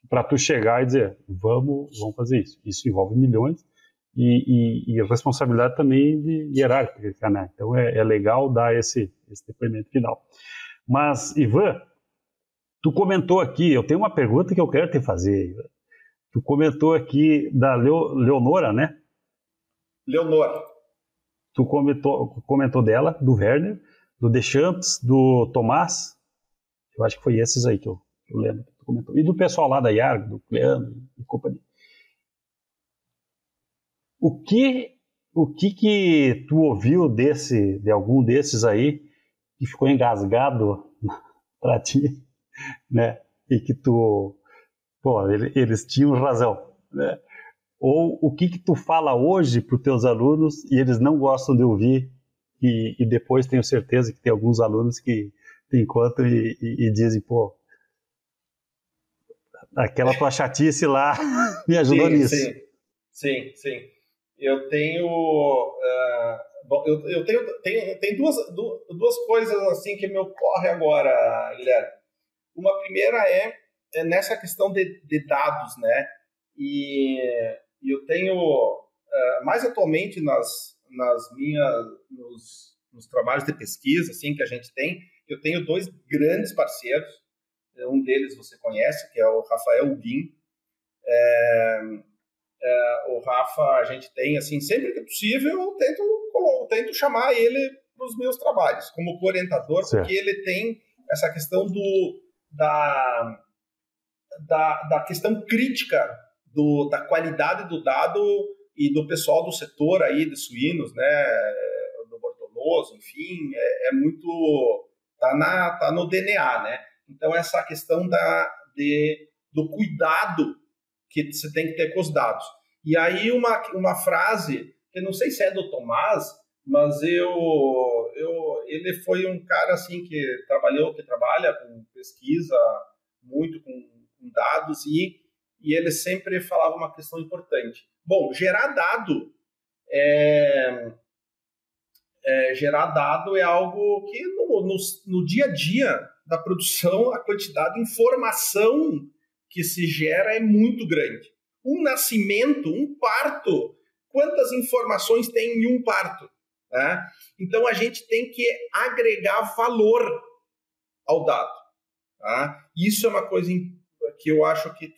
Para tu chegar e dizer, vamos fazer isso. Isso envolve milhões. E responsabilidade também de hierárquica, né? Então é legal dar esse depoimento final. Mas, Ivan, tu comentou aqui, eu tenho uma pergunta que eu quero te fazer, Ivan. Tu comentou aqui da Leonora, né? Leonora. Tu comentou dela, do Werner, do Deschamps, do Tomás. Eu acho que foi esses aí que eu lembro que tu comentou. E do pessoal lá da IARG, do Cleano e companhia. O que tu ouviu de algum desses aí que ficou engasgado para ti, né? E que eles tinham razão, né? ou o que tu fala hoje para os teus alunos e eles não gostam de ouvir, e depois tenho certeza que tem alguns alunos que te encontram e dizem, pô, aquela tua chatice lá me ajudou nisso. Sim. Eu tenho... bom, eu tenho duas coisas assim que me ocorrem agora, Guilherme. Uma primeira é nessa questão de dados, né? E eu tenho, mais atualmente nos trabalhos de pesquisa assim, que a gente tem, eu tenho 2 grandes parceiros. Um deles você conhece, que é o Rafael Guim. O Rafa, a gente tem, assim, sempre que possível, eu tento chamar ele para os meus trabalhos, como orientador, certo. Porque ele tem essa questão da questão crítica da qualidade do dado e do pessoal do setor aí de suínos, né, do Bortoloso, enfim, é muito... Tá no DNA, né? Então, essa questão do cuidado que você tem que ter com os dados. E aí, uma frase, que eu não sei se é do Tomás, mas ele foi um cara assim, que trabalha com pesquisa, muito com dados, e ele sempre falava uma questão importante. Bom, gerar dado é algo que no dia a dia da produção, a quantidade de informação que se gera é muito grande. Um nascimento, um parto, quantas informações tem em um parto? Né? Então, a gente tem que agregar valor ao dado. Tá? Isso é uma coisa que eu acho que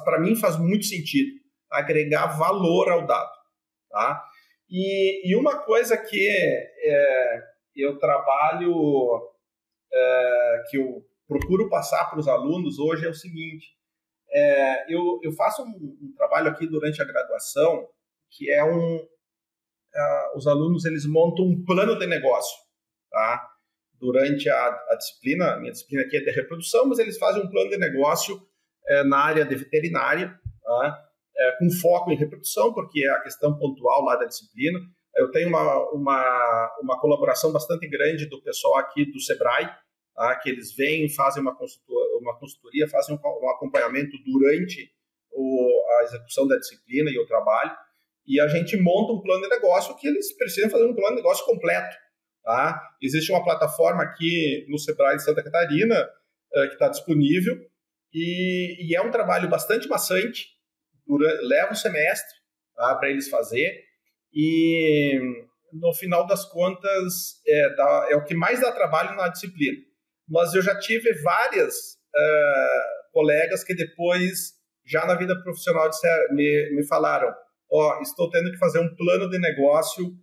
para mim faz muito sentido, agregar valor ao dado. Tá? E uma coisa que eu trabalho, que eu procuro passar para os alunos hoje é o seguinte: eu faço um trabalho aqui durante a graduação, que é os alunos eles montam um plano de negócio, tá? Durante a disciplina, minha disciplina aqui é de reprodução, mas eles fazem um plano de negócio na área de veterinária, tá? Com foco em reprodução, porque é a questão pontual lá da disciplina. Eu tenho uma colaboração bastante grande do pessoal aqui do Sebrae, tá? Que eles vêm, fazem uma consultoria, fazem um acompanhamento durante a execução da disciplina e o trabalho, e a gente monta um plano de negócio que eles precisam fazer um plano de negócio completo. Tá? Existe uma plataforma aqui no Sebrae de Santa Catarina que está disponível, e é um trabalho bastante maçante, leva um semestre, tá, para eles fazer, e no final das contas é o que mais dá trabalho na disciplina. Mas eu já tive várias colegas que depois, já na vida profissional, me falaram: estou tendo que fazer um plano de negócio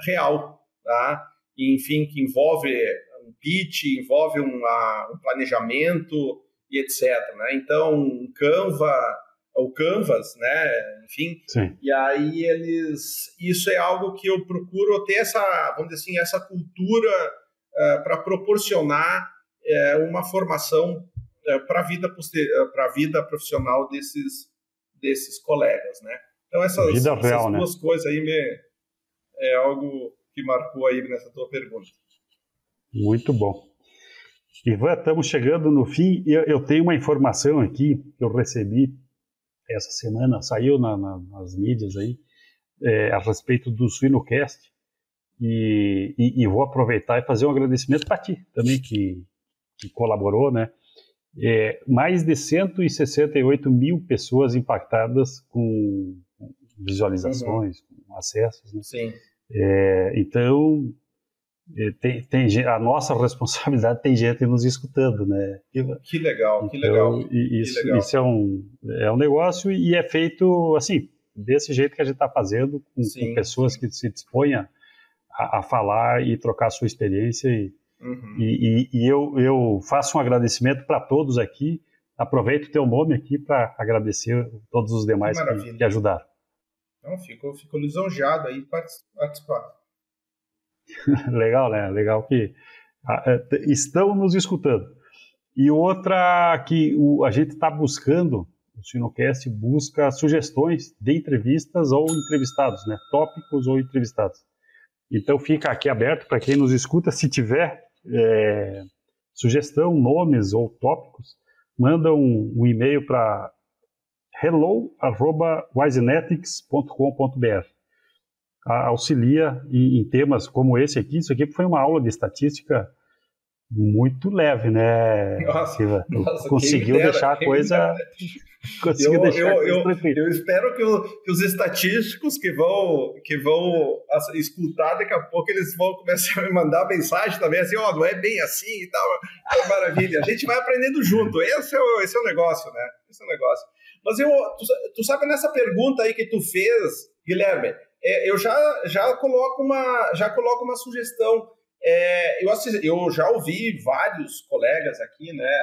real, tá? Enfim, que envolve um pitch, envolve um planejamento e etc. Né? Então, o Canvas, né? Enfim, sim. E aí isso é algo que eu procuro ter vamos dizer assim, essa cultura para proporcionar uma formação para a vida profissional desses colegas, né? Então essas real, duas, né? Coisas aí é algo que marcou aí nessa tua pergunta. Muito bom. Ivan, estamos chegando no fim. Eu tenho uma informação aqui que eu recebi essa semana, saiu nas mídias aí, a respeito do Suinocast, e vou aproveitar e fazer um agradecimento para ti também, que colaborou, né? Mais de 168 mil pessoas impactadas com visualizações, com acessos, né? Sim. Então, a nossa responsabilidade, tem gente nos escutando, né? Que legal, que legal. Isso é um negócio, e é feito assim, desse jeito que a gente está fazendo, com pessoas que se dispõem a falar e trocar a sua experiência. E eu faço um agradecimento para todos aqui. Aproveito o teu nome aqui para agradecer todos os demais que ajudaram. Então, fico lisonjeado aí participar. Legal, né? Legal que estão nos escutando. E outra que a gente está buscando Suinocast busca sugestões de entrevistas ou entrevistados, né? Tópicos ou entrevistados. Então fica aqui aberto para quem nos escuta, se tiver sugestão, nomes ou tópicos, manda um e-mail para hello@wisenethics.com.br. Auxilia em temas como esse aqui. Isso aqui foi uma aula de estatística muito leve, né? Nossa, conseguiu deixar a coisa... Conseguiu deixar a coisa tranquila. Eu espero que os estatísticos que vão escutar, daqui a pouco eles vão começar a me mandar mensagem também, assim, não é bem assim e tal. É maravilha. A gente vai aprendendo junto. Esse é o negócio, né? Esse é o negócio. Mas tu sabe, nessa pergunta aí que tu fez, Guilherme, eu já coloco uma sugestão. Eu já ouvi vários colegas aqui, né?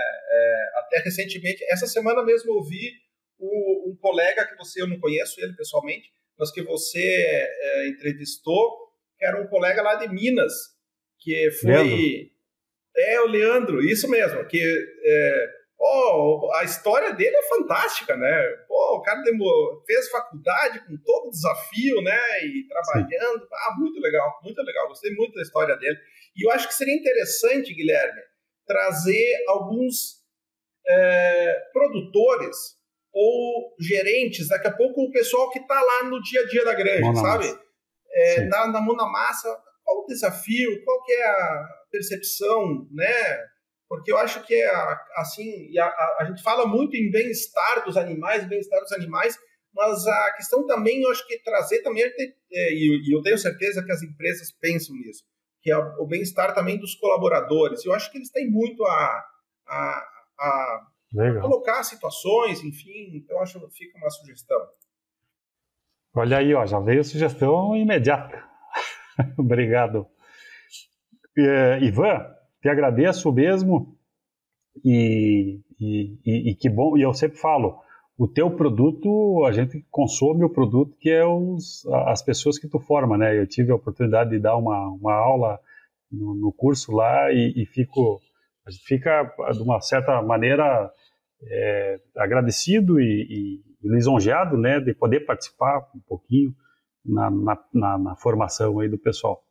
Até recentemente, essa semana mesmo eu ouvi um colega que eu não conheço ele pessoalmente, mas que você entrevistou, que era um colega lá de Minas, que foi... o Leandro, isso mesmo, que... a história dele é fantástica, né? O cara fez faculdade com todo o desafio, né? E trabalhando. Muito legal, muito legal. Gostei muito da história dele. E eu acho que seria interessante, Guilherme, trazer alguns produtores ou gerentes, daqui a pouco o pessoal que está lá no dia a dia da granja, sabe? Na mão na massa, qual o desafio, qual que é a percepção, né? Porque eu acho que assim, a gente fala muito em bem-estar dos animais, mas a questão também, eu acho que trazer também, e eu tenho certeza que as empresas pensam nisso, que é o bem-estar também dos colaboradores. Eu acho que eles têm muito a colocar situações, enfim, então acho que fica uma sugestão. Olha aí, já veio a sugestão imediata. Obrigado. Ivan, te agradeço mesmo e que bom, e eu sempre falo, o teu produto, a gente consome o produto que é as pessoas que tu forma, né? Eu tive a oportunidade de dar uma aula no curso lá e a gente fica de uma certa maneira agradecido e lisonjeado, né, de poder participar um pouquinho na formação aí do pessoal.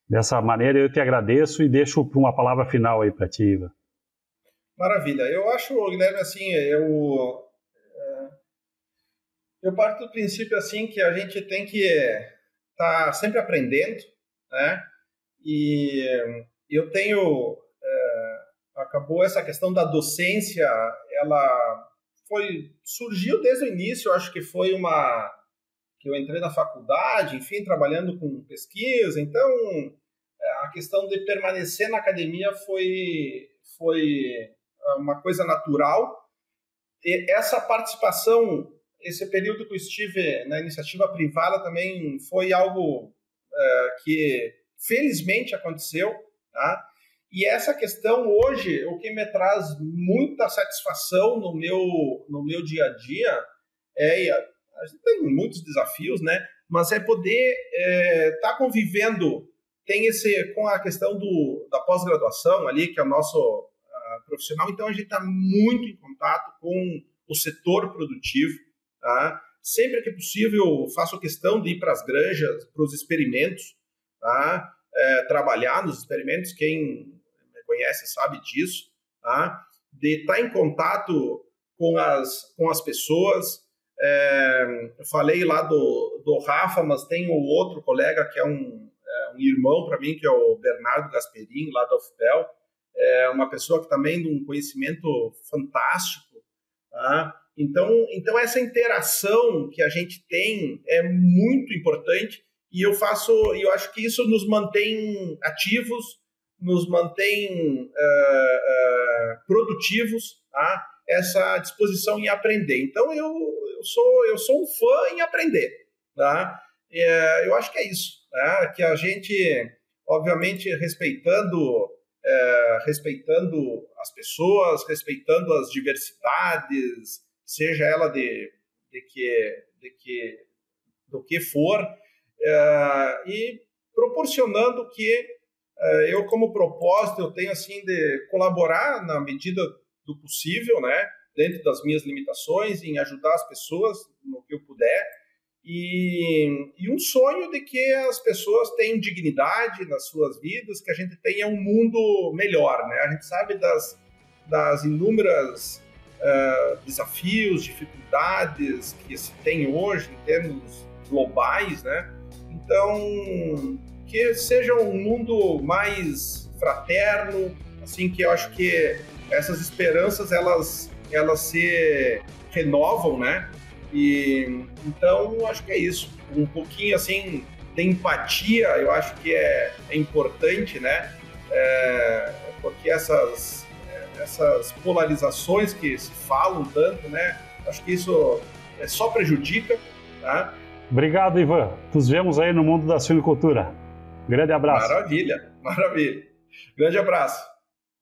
Dessa maneira eu te agradeço e deixo uma palavra final aí para ti, Ivan. Maravilha. Eu acho, Guilherme, assim, eu parto do princípio assim que a gente tem que estar sempre aprendendo, né? E eu tenho acabou essa questão da docência, ela surgiu desde o início. Eu acho que foi que eu entrei na faculdade, enfim, trabalhando com pesquisa, então a questão de permanecer na academia foi uma coisa natural. E essa participação, esse período que eu estive na iniciativa privada também foi algo que felizmente aconteceu, tá? E essa questão hoje, o que me traz muita satisfação no meu dia a dia a gente tem muitos desafios, né? Mas é poder estar convivendo, com a questão da pós-graduação ali, que é o nosso profissional, então a gente está muito em contato com o setor produtivo, tá? Sempre que possível eu faço questão de ir para as granjas, para os experimentos, tá? Trabalhar nos experimentos, quem me conhece sabe disso, tá? De estar em contato com as pessoas. Eu falei lá do Rafa, mas tem o outro colega que é um irmão para mim, que é o Bernardo Gasperini, lá da UFPEL. É uma pessoa que também tem um conhecimento fantástico, tá? Então essa interação que a gente tem é muito importante e eu acho que isso nos mantém ativos, nos mantém produtivos, tá? Essa disposição em aprender. Então eu sou um fã em aprender, tá? Eu acho que é isso, né? Que a gente, obviamente, respeitando as pessoas, respeitando as diversidades, seja ela do que for, e proporcionando que eu, como propósito, eu tenho assim de colaborar na medida do possível, né? dentro das minhas limitações, em ajudar as pessoas no que eu puder, e um sonho de que as pessoas tenham dignidade nas suas vidas, que a gente tenha um mundo melhor, né? A gente sabe das inúmeras desafios, dificuldades que se tem hoje em termos globais, né? Então, que seja um mundo mais fraterno, assim, que eu acho que essas esperanças, elas se renovam, né? E então, acho que é isso. Um pouquinho, assim, de empatia, eu acho que é importante, né? Porque essas polarizações que se falam tanto, né? Acho que isso só prejudica, tá? Obrigado, Ivan. Nos vemos aí no mundo da suinocultura. Grande abraço. Maravilha. Grande abraço.